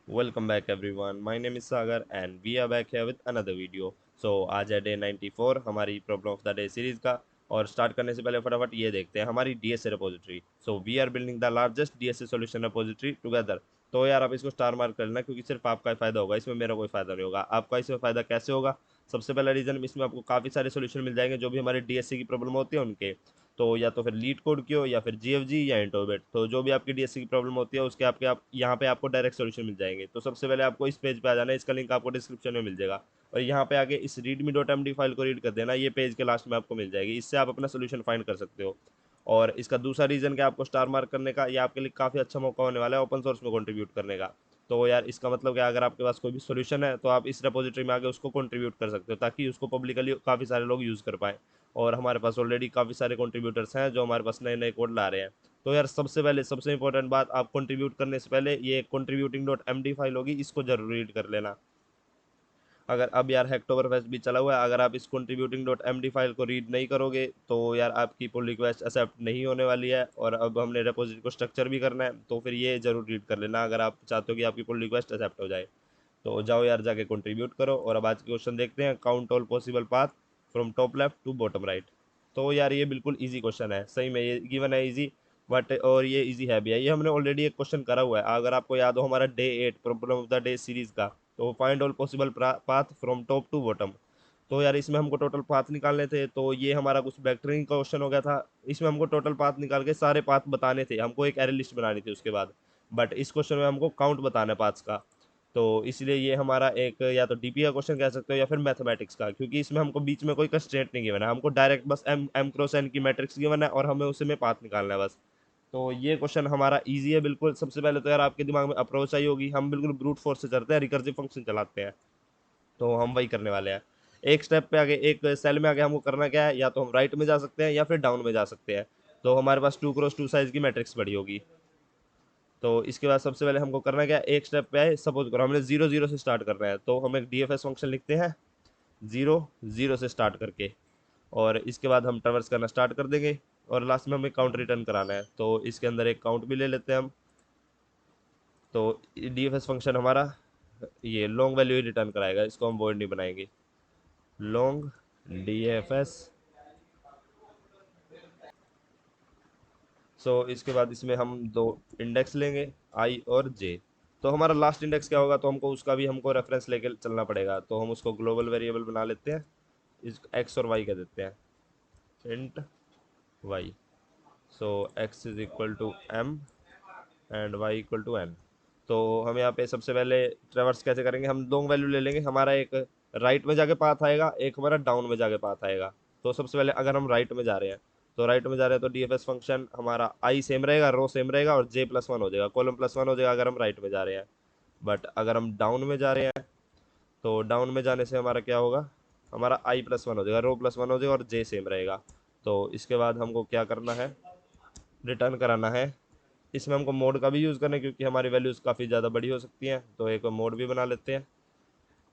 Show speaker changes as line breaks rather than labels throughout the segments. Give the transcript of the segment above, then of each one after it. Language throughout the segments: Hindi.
Welcome back everyone. My name is Sagar and we are back here with another video. So आज है डे 94 हमारी problem of the day series का। और स्टार्ट करने से पहले फटाफट ये देखते हैं हमारी DSA repository. So we are building the largest DSA solution repository together. तो यार आप इसको स्टार मार्क कर लेना क्योंकि सिर्फ आपका ही फायदा होगा, इसमें मेरा कोई फायदा नहीं होगा। आपका इसमें फायदा कैसे होगा? सबसे पहला रीजन, इसमें आपको काफ़ी सारे सोल्यूशन मिल जाएंगे जो भी हमारे डीएससी की प्रॉब्लम होती है उनके। तो या तो फिर लीड कोड की हो या फिर जीएफजी या इंटोबेट, तो जो भी आपकी डीएससी की प्रॉब्लम होती है उसके आपके आप यहाँ पे आपको डायरेक्ट सोल्यूशन मिल जाएंगे। तो सबसे पहले आपको इस पेज पे आ जाना है, इसका लिंक आपको डिस्क्रिप्शन में मिल जाएगा। और यहाँ पे आके इस readme.md फाइल को रीड कर देना, ये पेज के लास्ट में आपको मिल जाएगी, इससे आप अपना सोल्यूशन फाइंड कर सकते हो। और इसका दूसरा रीजन क्या आपको स्टार मार्क करने का, ये आपके लिए काफ़ी अच्छा मौका होने वाला है ओपन सोर्स में कंट्रीब्यूट करने का। तो यार इसका मतलब क्या, अगर आपके पास कोई भी सोल्यूशन है तो आप इस रेपोजिटरी में आके उसको कंट्रीब्यूट कर सकते हो ताकि उसको पब्लिकली काफ़ी सारे लोग यूज़ कर पाएँ। और हमारे पास ऑलरेडी काफ़ी सारे कंट्रीब्यूटर्स हैं जो हमारे पास नए नए कोड ला रहे हैं। तो यार सबसे पहले सबसे इंपॉर्टेंट बात, आप कंट्रीब्यूट करने से पहले ये contributing.md फाइल होगी, इसको जरूर रीड कर लेना। अगर अब यार हैक्टोबर फेस्ट भी चला हुआ है, अगर आप इस contributing.md फाइल को रीड नहीं करोगे तो यार आपकी पुल रिक्वेस्ट एक्सेप्ट नहीं होने वाली है। और अब हमने रेपोजिटरी को स्ट्रक्चर भी करना है, तो फिर ये जरूर रीड कर लेना अगर आप चाहते हो कि आपकी पुल रिक्वेस्ट एक्सेप्ट हो जाए। तो जाओ यार जाके कंट्रीब्यूट करो। और अब आज के क्वेश्चन देखते हैं, count all possible path from top left to bottom right. तो यार ये बिल्कुल इजी क्वेश्चन है, सही में ये गिवन है इजी। बट और ये इजी है भी है, ये हमने ऑलरेडी एक क्वेश्चन करा हुआ है, अगर आपको याद हो, हमारा day 8 problem of the day series का। तो find all possible path from top to bottom. तो यार इसमें हमको टोटल पाथ निकालने थे, तो ये हमारा कुछ वेक्टरिंग का क्वेश्चन हो गया था। इसमें हमको टोटल पाथ निकाल के सारे पाथ बताने थे, हमको एक एरे लिस्ट बनानी थी उसके बाद। बट इस क्वेश्चन में हमको काउंट बताना है पाथ्स का। तो इसलिए ये हमारा एक या तो डीपी का क्वेश्चन कह सकते हो या फिर मैथमेटिक्स का, क्योंकि इसमें हमको बीच में कोई कंस्ट्रेंट नहीं गिवन है, हमको डायरेक्ट बस एम एम क्रॉस एन की मैट्रिक्स गिवन है और हमें उसी में पाथ निकालना है बस। तो ये क्वेश्चन हमारा इजी है बिल्कुल। सबसे पहले तो यार आपके दिमाग में अप्रोच आई होगी, हम बिल्कुल ब्रूट फोर्स से चलते हैं, रिकर्सिव फंक्शन चलाते हैं। तो हम वही करने वाले हैं। एक स्टेप पे आगे, एक सेल में आगे हमको करना क्या है, या तो हम राइट में जा सकते हैं या फिर डाउन में जा सकते हैं। तो हमारे पास 2x2 साइज की मैट्रिक्स बड़ी होगी। तो इसके बाद सबसे पहले हमको करना क्या है, एक स्टेप पे है, सपोज करो हमने 0 0 से स्टार्ट करना है, तो हम एक डीएफएस फंक्शन लिखते हैं 0 0 से स्टार्ट करके। और इसके बाद हम ट्रैवर्स करना स्टार्ट कर देंगे और लास्ट में हमें काउंट रिटर्न कराना है, तो इसके अंदर एक काउंट भी ले लेते हैं हम। तो डीएफएस फंक्शन हमारा ये लॉन्ग वैल्यू ही रिटर्न कराएगा, इसको हम वॉइड नहीं बनाएंगे। Long DFS. सो इसके बाद इसमें हम दो इंडेक्स लेंगे, आई और जे। तो हमारा लास्ट इंडेक्स क्या होगा, तो हमको उसका भी हमको रेफरेंस लेके चलना पड़ेगा, तो हम उसको ग्लोबल वेरिएबल बना लेते हैं। इस एक्स और वाई कह देते हैं, int Y. So X is equal to M and Y equal to N. तो हम यहाँ पे सबसे पहले ट्रेवर्स कैसे करेंगे, हम दो वैल्यू ले लेंगे, हमारा एक राइट में जाके पाथ आएगा, एक हमारा डाउन में जाके पाथ आएगा। तो सबसे पहले अगर हम राइट में जा रहे हैं, तो राइट में जा रहे हैं तो डीएफएस फंक्शन हमारा आई सेम रहेगा, रो सेम रहेगा और जे प्लस वन हो जाएगा, कॉलम प्लस वन हो जाएगा अगर हम राइट में जा रहे हैं। बट अगर हम डाउन में जा रहे हैं, तो डाउन में जाने से हमारा क्या होगा, हमारा आई प्लस वन हो जाएगा, रो प्लस वन हो जाएगा और जे सेम रहेगा। तो इसके बाद हमको क्या करना है, रिटर्न कराना है। इसमें हमको मोड का भी यूज़ करना है क्योंकि हमारी वैल्यूज़ काफ़ी ज़्यादा बड़ी हो सकती हैं, तो एक मोड भी बना लेते हैं,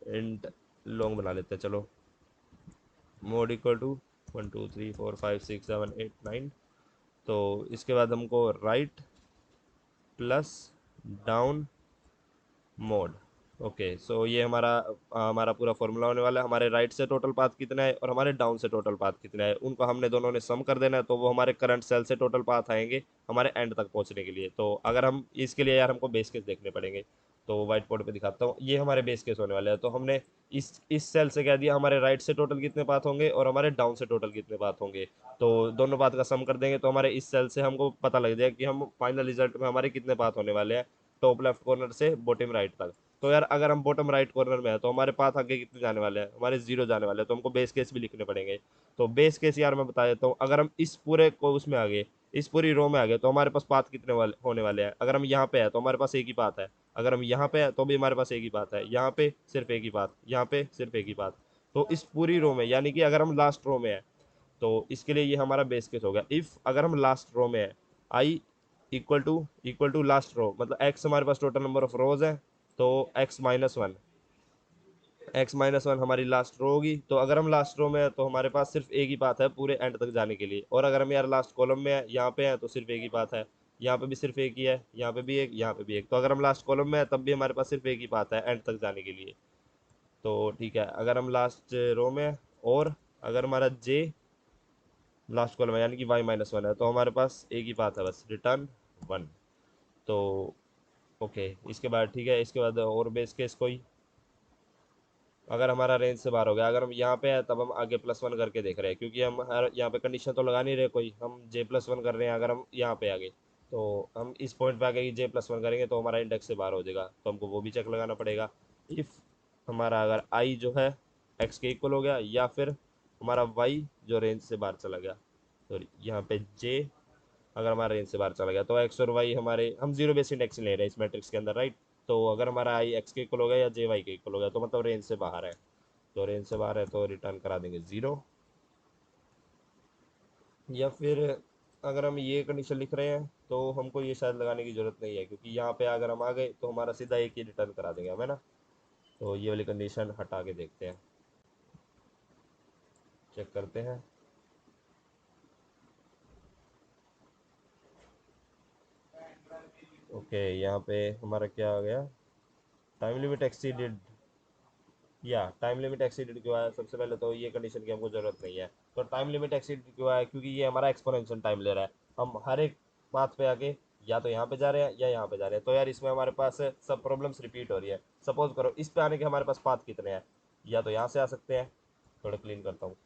इंट लॉन्ग बना लेते हैं। चलो, मोड इक्वल टू 1 2 3 4 5 6 7 8 9। तो इसके बाद हमको right plus down mode. Okay, so ये हमारा हमारा पूरा फॉर्मूला होने वाला है। हमारे राइट से टोटल पाथ कितना है और हमारे डाउन से टोटल पाथ कितना है, उनको हमने दोनों ने सम कर देना है, तो वो हमारे करंट सेल से टोटल पाथ आएंगे हमारे एंड तक पहुंचने के लिए। तो अगर हम इसके लिए यार हमको बेस केस देखने पड़ेंगे, तो व्हाइट बोर्ड पे दिखाता हूँ, ये हमारे बेस केस होने वाले हैं। तो हमने इस सेल से कह दिया हमारे राइट से टोटल कितने पाथ होंगे और हमारे डाउन से टोटल कितने पाथ होंगे। तो दोनों पाथ का सम कर देंगे तो हमारे इस सेल से हमको पता लग जाएगा कि हम फाइनल रिजल्ट में हमारे कितने पाथ होने वाले हैं, टॉप लेफ्ट कॉर्नर से बॉटम राइट तक। तो यार अगर हम बॉटम राइट कॉर्नर में है तो हमारे पाथ आगे कितने जाने वाले हैं, हमारे 0 जाने वाले हैं, तो हमको बेस केस भी लिखने पड़ेंगे। तो बेस केस यार मैं बता देता हूँ, अगर हम इस पूरे को उसमें आ गए, इस पूरी रो में आ गए, तो हमारे पास पाथ कितने वाले होने वाले हैं। अगर हम यहाँ पे है तो हमारे पास एक ही पाथ है, अगर हम यहाँ पे है तो भी हमारे पास एक ही पाथ है, यहाँ पे सिर्फ एक ही पाथ, यहाँ पे सिर्फ एक ही पाथ। तो इस पूरी रो में, यानी कि अगर हम लास्ट रो में है, तो इसके लिए ये हमारा बेस केस होगा। इफ अगर हम लास्ट रो में है, I equal to last row, मतलब एक्स हमारे पास टोटल नंबर ऑफ रोज है, तो एक्स माइनस वन हमारी लास्ट रो होगी। तो अगर हम लास्ट रो में है तो हमारे पास सिर्फ एक ही पाथ है पूरे एंड तक जाने के लिए, और अगर हम यार लास्ट कॉलम में है, यहाँ पे है, तो सिर्फ एक ही पाथ है। यहाँ पे भी सिर्फ एक ही है, यहाँ पे भी एक, यहाँ पे भी एक। तो अगर हम लास्ट कॉलम में है तब भी हमारे पास सिर्फ एक ही पाथ है एंड तक जाने के लिए। तो ठीक है, अगर हम लास्ट रो में है और अगर हमारा जे लास्ट कॉलम है यानी कि y-1 है, तो हमारे पास एक ही पाथ है बस, रिटर्न 1। तो ओके, इसके बाद ठीक है, इसके बाद और बेस केस कोई, अगर हमारा रेंज से बाहर हो गया, अगर हम यहाँ पे है तब हम आगे +1 करके देख रहे हैं, क्योंकि हम हर यहाँ पे कंडीशन तो लगा नहीं रहे कोई, हम J+1 कर रहे हैं। अगर हम यहाँ पे आ गए तो हम इस पॉइंट पे आ गए कि J+1 करेंगे तो हमारा इंडेक्स से बाहर हो जाएगा, तो हमको वो भी चेक लगाना पड़ेगा। इफ़ हमारा अगर आई जो है एक्स के इक्वल हो गया, या फिर हमारा वाई जो रेंज से बाहर चला गया, सॉरी यहाँ पे जे अगर हमारा रेंज से बाहर चला गया, तो एक्स और वाई हमारे, हम जीरो बेस इंडेक्स ले रहे हैं इस मैट्रिक्स के अंदर, राइट। तो अगर हमारा आई एक्स के इक्वल हो गया या जे वाई के इक्वल हो गया, तो मतलब रेंज से बाहर है। तो रेंज से बाहर है तो रिटर्न करा देंगे 0। या फिर अगर हम ये कंडीशन लिख रहे हैं तो हमको ये शायद लगाने की ज़रूरत नहीं है, क्योंकि यहाँ पे अगर हम आ गए तो हमारा सीधा एक ही रिटर्न करा देंगे हमें ना। तो ये वाली कंडीशन हटा के देखते हैं, चेक करते हैं। ओके, यहाँ पे हमारा क्या आ गया, टाइम लिमिट एक्सीडेड। या टाइम लिमिट एक्सीडेड क्यों आया, सबसे पहले तो ये कंडीशन की हमको ज़रूरत नहीं है। तो टाइम लिमिट एक्सीडेड क्यों आया, क्योंकि ये हमारा एक्सपोनेंशियल टाइम ले रहा है। हम हर एक पाथ पे आके या तो यहाँ पे जा रहे हैं या यहाँ पे जा रहे हैं, तो यार इसमें हमारे पास सब प्रॉब्लम्स रिपीट हो रही है। सपोज करो इस पे आने के हमारे पास पाथ कितने हैं, या तो यहाँ से आ सकते हैं, थोड़ा क्लीन करता हूँ।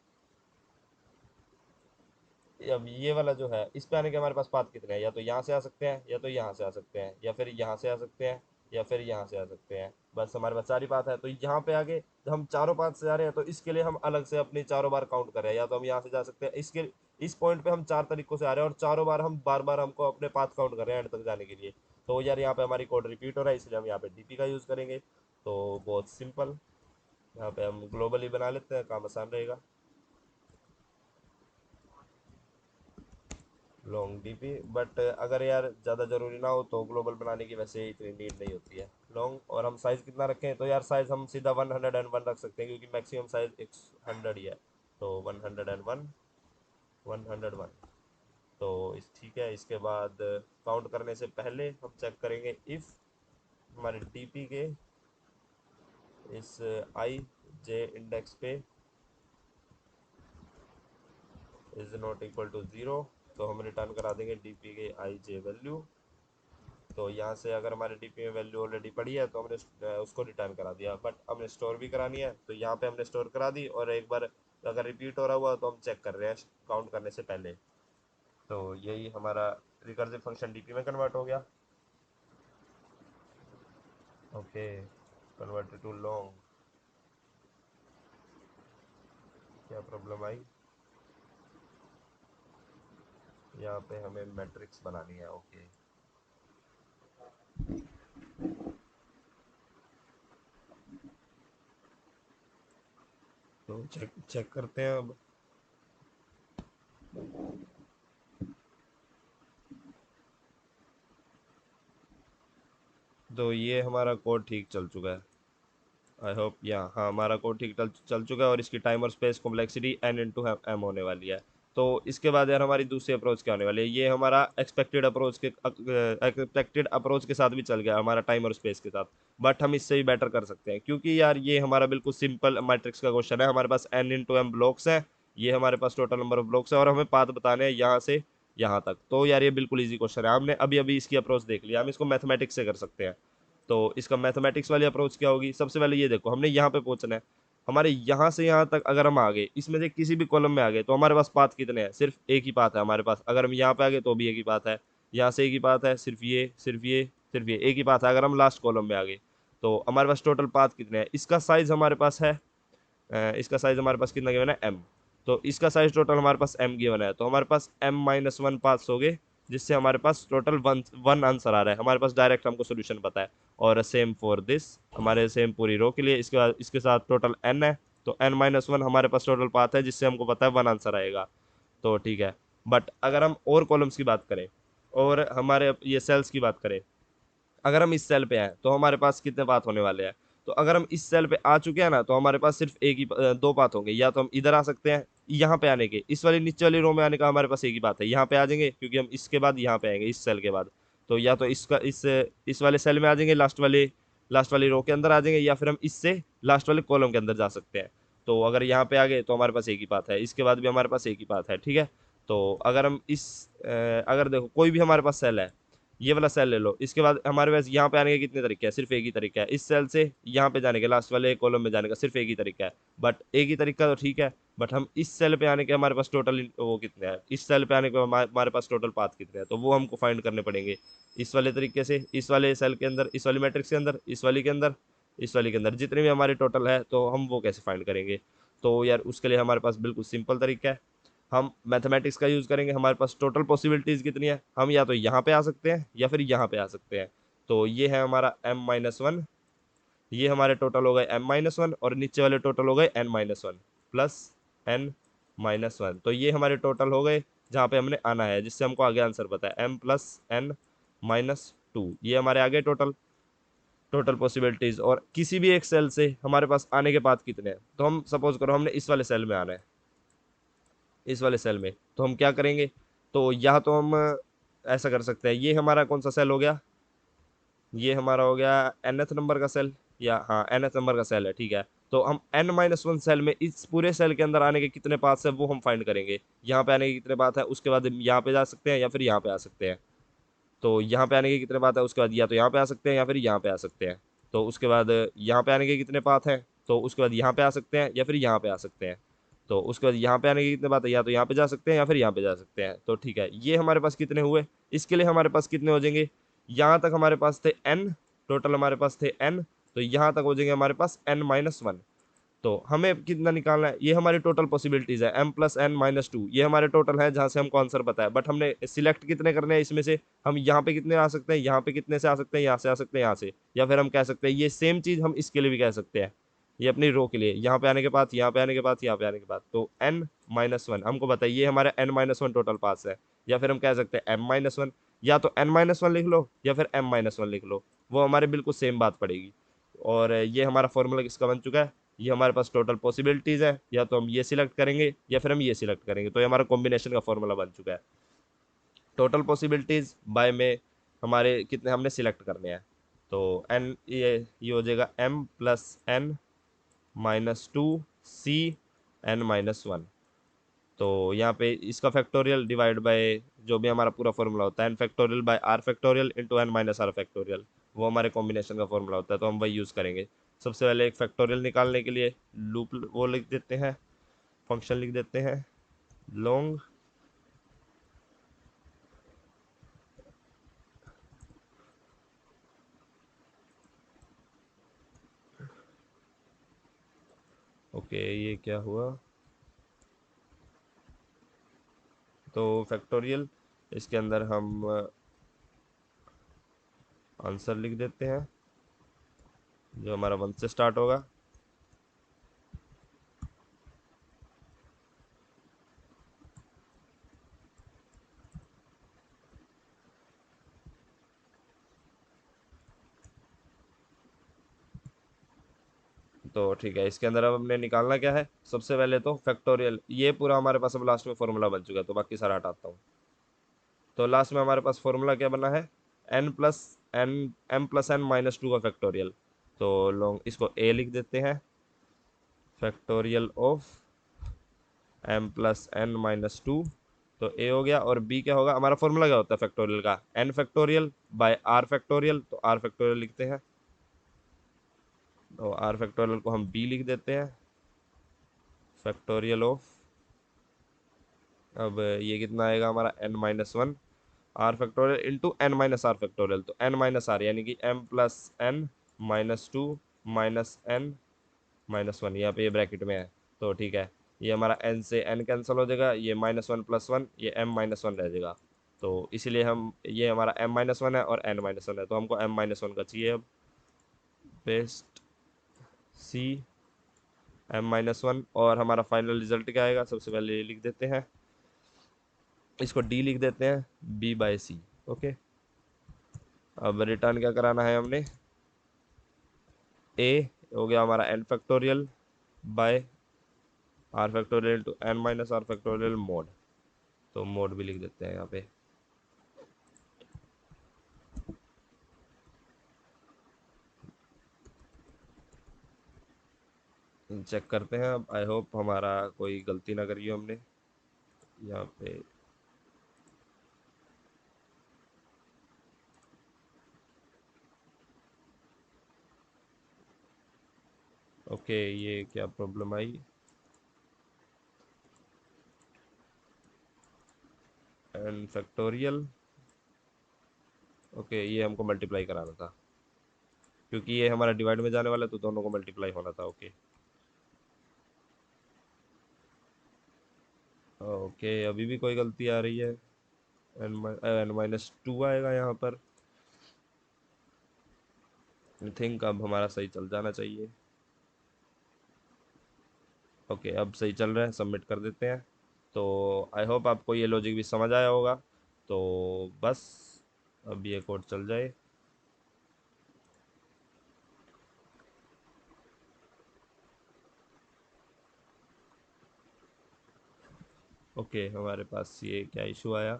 अब ये वाला जो है इस पे आने के हमारे पास पाथ कितने हैं, या तो यहाँ से आ सकते हैं, या तो यहाँ से आ सकते हैं, या फिर यहाँ से आ सकते हैं, या फिर यहाँ से आ सकते हैं। बस हमारे पास चार ही पाथ है। तो यहाँ पे आगे हम चारों पाथ से जा रहे हैं, तो इसके लिए हम अलग से अपनी चारों बार काउंट कर रहे हैं। या तो हम यहाँ से जा सकते हैं, इसके इस पॉइंट पे हम चार तरीकों से आ रहे हैं और चारों बार हम बार बार हमको अपने पाथ काउंट कर रहे हैं एंड तक जाने के लिए। तो यार यहाँ पे हमारी कोड रिपीट हो रहा है, इसलिए हम यहाँ पे डीपी का यूज़ करेंगे। तो बहुत सिंपल, यहाँ पे हम ग्लोबली बना लेते हैं, काम आसान रहेगा। लॉन्ग डीपी, बट अगर यार ज़्यादा ज़रूरी ना हो तो ग्लोबल बनाने की वैसे इतनी नीड नहीं होती है लॉन्ग। और हम साइज़ कितना रखें, तो यार साइज़ हम सीधा 101 रख सकते हैं, क्योंकि मैक्सिमम साइज़ 100 ही है। तो 101, 101। तो इस ठीक है, इसके बाद काउंट करने से पहले हम चेक करेंगे इफ़ हमारे डीपी के इस आई जे इंडेक्स पे इज़ नॉट इक्वल टू 0, तो हम रिटर्न करा देंगे डीपी के आई जे वैल्यू। तो यहाँ से अगर हमारे डीपी में वैल्यू ऑलरेडी पड़ी है तो हमने उसको रिटर्न करा दिया, बट हमने स्टोर भी करानी है, तो यहाँ पे हमने स्टोर करा दी। और एक बार अगर रिपीट हो रहा हुआ तो हम चेक कर रहे हैं काउंट करने से पहले। तो यही हमारा रिकर्सिव फंक्शन डीपी में कन्वर्ट हो गया। ओके, कन्वर्टेड टू लॉन्ग, क्या प्रॉब्लम आई, यहाँ पे हमें मैट्रिक्स बनानी है। ओके, तो चेक चेक करते हैं अब। तो ये हमारा कोड ठीक चल चुका है, आई होप। या हाँ, हमारा कोड ठीक चल चल चुका है और इसकी टाइम और स्पेस कॉम्प्लेक्सिटी n/m होने वाली है। तो इसके बाद यार हमारी दूसरी अप्रोच क्या होने वाली है, ये हमारा एक्सपेक्टेड अप्रोच के साथ भी चल गया हमारा टाइम और स्पेस के साथ। बट हम इससे भी बेटर कर सकते हैं, क्योंकि यार ये हमारा बिल्कुल सिंपल मैट्रिक्स का क्वेश्चन है। हमारे पास n/m ब्लॉक्स है, ये हमारे पास टोटल नंबर ऑफ ब्लॉक्स है, और हमें पाथ बताने हैं यहाँ से यहाँ तक। तो यार ये बिल्कुल ईजी क्वेश्चन है, हमने अभी अभी इसकी अप्रोच देख लिया, हम इसको मैथमेटिक्स से कर सकते हैं। तो इसका मैथमेटिक्स वाली अप्रोच क्या होगी, सबसे पहले ये देखो, हमने यहाँ पे पहुंचना है। हमारे यहाँ से यहाँ तक अगर हम आ गए, इसमें से किसी भी कॉलम में आ गए, तो हमारे पास पाथ कितने हैं, सिर्फ एक ही पाथ है हमारे पास। अगर हम यहाँ पे आ गए तो भी एक ही पाथ है, यहाँ से एक ही पाथ है, सिर्फ ये सिर्फ ये सिर्फ ये एक ही पाथ है। अगर हम लास्ट कॉलम में आ गए तो हमारे पास टोटल पाथ कितने हैं, इसका साइज हमारे पास है इसका साइज हमारे पास कितना गिवन है, m। तो इसका साइज टोटल हमारे पास m गिवन है, तो हमारे पास m-1 पाथ्स हो गए, जिससे हमारे पास टोटल वन वन आंसर आ रहा है। हमारे पास डायरेक्ट हमको सोल्यूशन पता है। और सेम फॉर दिस, हमारे सेम पूरी रो के लिए इसके बाद इसके साथ टोटल n है, तो n-1 हमारे पास टोटल पाथ है, जिससे हमको पता है वन आंसर आएगा। तो ठीक है, बट अगर हम और कॉलम्स की बात करें और हमारे ये सेल्स की बात करें, अगर हम इस सेल पे हैं तो हमारे पास कितने पाथ होने वाले हैं। तो अगर हम इस सेल पे आ चुके हैं ना, तो हमारे पास सिर्फ एक ही दो पाथ होंगे, या तो हम इधर आ सकते हैं यहाँ पे आने के, इस वाली नीचे वाली रो में आने का हमारे पास एक ही बात है, यहाँ पे आ जाएंगे क्योंकि हम इसके बाद यहाँ पे आएंगे इस सेल के बाद। तो या तो इसका इस वाले सेल में आ जाएंगे, लास्ट वाली रो के अंदर आ जाएंगे, या फिर हम इससे लास्ट वाले कॉलम के अंदर जा सकते हैं। तो अगर यहाँ पे आ गए तो हमारे पास एक ही बात है, इसके बाद भी हमारे पास एक ही बात है, ठीक है। तो अगर हम अगर देखो कोई भी हमारे पास सेल है, ये वाला सेल ले लो, इसके बाद हमारे पास यहाँ पे आने के कितने तरीके हैं, सिर्फ एक ही तरीका है, इस सेल से यहाँ पे जाने के लास्ट वाले कॉलम में जाने का सिर्फ एक ही तरीका है। बट एक ही तरीका तो ठीक है, बट हम इस सेल पे आने के हमारे पास टोटल वो कितने हैं, इस सेल पे आने के हमारे पास टोटल पाथ कितने हैं, तो वो हमको फाइंड करने पड़ेंगे इस वाले तरीके से, इस वाले सेल के अंदर, इस वाली मैट्रिक्स के अंदर, इस वाली के अंदर, इस वाली के अंदर, जितने भी हमारे टोटल है तो हम वो कैसे फाइंड करेंगे। तो यार उसके लिए हमारे पास बिल्कुल सिंपल तरीका है, हम मैथमेटिक्स का यूज़ करेंगे। हमारे पास टोटल पॉसिबिलिटीज़ कितनी है, हम या तो यहाँ पे आ सकते हैं या फिर यहाँ पे आ सकते हैं। तो ये है हमारा m-1, ये हमारे टोटल हो गए m-1, और नीचे वाले टोटल हो गए n-1 प्लस n-1। तो ये हमारे टोटल हो गए जहाँ पे हमने आना है, जिससे हमको आगे आंसर पता है m+n-2, ये हमारे आगे टोटल टोटल पॉसिबिलिटीज़। और किसी भी एक सेल से हमारे पास आने के बाद कितने हैं, तो हम सपोज करो हमने इस वाले सेल में आना है, इस वाले सेल में, तो हम क्या करेंगे, तो या तो हम ऐसा कर सकते हैं, ये हमारा कौन सा सेल हो गया, ये हमारा हो गया nth नंबर का सेल, या हाँ nth नंबर का सेल है, ठीक है। तो हम n-1 सेल में इस पूरे सेल के अंदर आने के कितने पाथ्स है वो हम फाइंड करेंगे, यहाँ पे आने के कितने पाथ है, उसके बाद हम यहाँ पे जा सकते हैं या फिर यहाँ पे आ सकते हैं। तो यहाँ पे आने के कितने पाथ है, उसके बाद या तो यहाँ पे आ सकते हैं या फिर यहाँ पे आ सकते हैं। तो उसके बाद यहाँ पे आने के कितने पाथ हैं, तो उसके बाद यहाँ पे आ सकते हैं या फिर यहाँ पे आ सकते हैं। तो उसके बाद यहाँ पे आने के कितने पाथ है, या तो यहाँ पे जा सकते हैं या फिर यहाँ पे जा सकते हैं। तो ठीक है, ये हमारे पास कितने हुए, इसके लिए हमारे पास कितने हो जाएंगे, यहाँ तक हमारे पास थे n, टोटल हमारे पास थे n, तो यहाँ तक हो जाएंगे हमारे पास n-1। तो हमें कितना निकालना है, ये हमारी टोटल पॉसिबिलिटीज है m+n-2, ये हमारे टोटल है जहाँ से हमको आंसर पता है। बट हमने सिलेक्ट कितने करने हैं इसमें से, हम यहाँ पे कितने आ सकते हैं, यहाँ पे कितने से आ सकते हैं, यहाँ से आ सकते हैं, यहाँ से, या फिर हम कह सकते हैं ये सेम चीज़ हम इसके लिए भी कह सकते हैं, ये अपनी रो के लिए, यहाँ पे आने के बाद, यहाँ पे आने के बाद, यहाँ पे आने के बाद। तो n-1 हमको बताइए, ये हमारा n-1 टोटल पास है, या फिर हम कह सकते हैं m-1, या तो n-1 लिख लो या फिर m-1 लिख लो, वो हमारे बिल्कुल सेम बात पड़ेगी। और ये हमारा फॉर्मूला किसका बन चुका है, ये हमारे पास टोटल पॉसिबिलिटीज़ है, या तो हम ये सिलेक्ट करेंगे या फिर हम ये सिलेक्ट करेंगे, तो ये हमारा कॉम्बिनेशन का फॉर्मूला बन चुका है। टोटल पॉसिबिलिटीज़ बाय में हमारे कितने हमने सिलेक्ट करने हैं, तो एन ये हो जाएगा m+n-2 c n-1। तो यहाँ पे इसका फैक्टोरियल डिवाइड बाय जो भी हमारा पूरा फॉर्मूला होता है n factorial bye r factorial into n-r factorial, वो हमारे कॉम्बिनेशन का फॉर्मूला होता है, तो हम वही यूज़ करेंगे। सबसे पहले एक फैक्टोरियल निकालने के लिए लूप वो लिख देते हैं, फंक्शन लिख देते हैं लॉन्ग ओके, ये क्या हुआ, तो फैक्टोरियल इसके अंदर हम आंसर लिख देते हैं जो हमारा 1 से स्टार्ट होगा। तो ठीक है, इसके अंदर अब हमने निकालना क्या है, सबसे पहले तो फैक्टोरियल, ये पूरा हमारे पास अब लास्ट में फॉर्मूला बन चुका है, तो बाकी सारा हटाता हूँ। तो लास्ट में हमारे पास फॉर्मूला क्या बना है, m+n का फैक्टोरियल। तो लॉन्ग इसको a लिख देते हैं, फैक्टोरियल ऑफ m+n-2, तो a हो गया। और b क्या होगा, हमारा फॉर्मूला क्या होता है फैक्टोरियल का, n factorial bye r factorial, तो r फैक्टोरियल लिखते हैं, तो r फैक्टोरियल को हम b लिख देते हैं, फैक्टोरियल ऑफ, अब ये कितना आएगा हमारा n-1 are factorial into n-r factorial, तो n-r यानी कि m+n-2 -n-1, यहाँ पे ये ब्रैकेट में है। तो ठीक है, ये हमारा n से n कैंसिल हो जाएगा, ये -1 + 1, ये m-1 रह जाएगा। तो इसीलिए हम, ये हमारा m-1 है और n-1 है, तो हमको m-1 का चाहिए। अब पेस्ट c m-1, और हमारा फाइनल रिजल्ट क्या आएगा, सबसे पहले ये लिख देते हैं, इसको d लिख देते हैं, b/c। ओके, अब रिटर्न क्या कराना है हमने, a हो गया हमारा n factorial by R factorial to N minus R factorial mod, तो मोड भी लिख देते हैं यहाँ पे। चेक करते हैं अब, आई होप हमारा कोई गलती ना करी हो हमने यहाँ पे। ओके, ये क्या प्रॉब्लम आई? एन फैक्टोरियल, ओके ये हमको मल्टीप्लाई कराना था, क्योंकि ये हमारा डिवाइड में जाने वाला है तो दोनों को मल्टीप्लाई होना था। ओके ओके, अभी भी कोई गलती आ रही है। एन माइनस टू आएगा यहाँ पर। आई थिंक अब हमारा सही चल जाना चाहिए। ओके अब सही चल रहा है, सबमिट कर देते हैं। तो आई होप आपको ये लॉजिक भी समझ आया होगा। तो बस अब ये कोड चल जाए। ओके हमारे पास ये क्या इशू आया,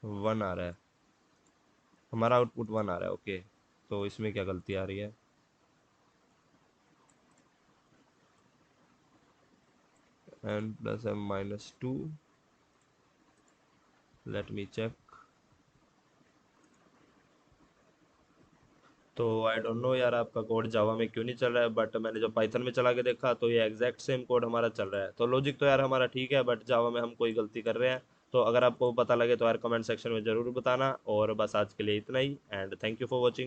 वन आ रहा है, हमारा आउटपुट वन आ रहा है। ओके तो इसमें क्या गलती आ रही है? N plus M minus two, let me check. तो आई डोंट नो यार, आपका कोड जावा में क्यों नहीं चल रहा है, बट मैंने जब पाइथन में चला के देखा तो ये एग्जैक्ट सेम कोड हमारा चल रहा है। तो लॉजिक तो यार हमारा ठीक है, बट जावा में हम कोई गलती कर रहे हैं। तो अगर आपको पता लगे तो यार कमेंट सेक्शन में ज़रूर बताना। और बस आज के लिए इतना ही, and thank you for watching.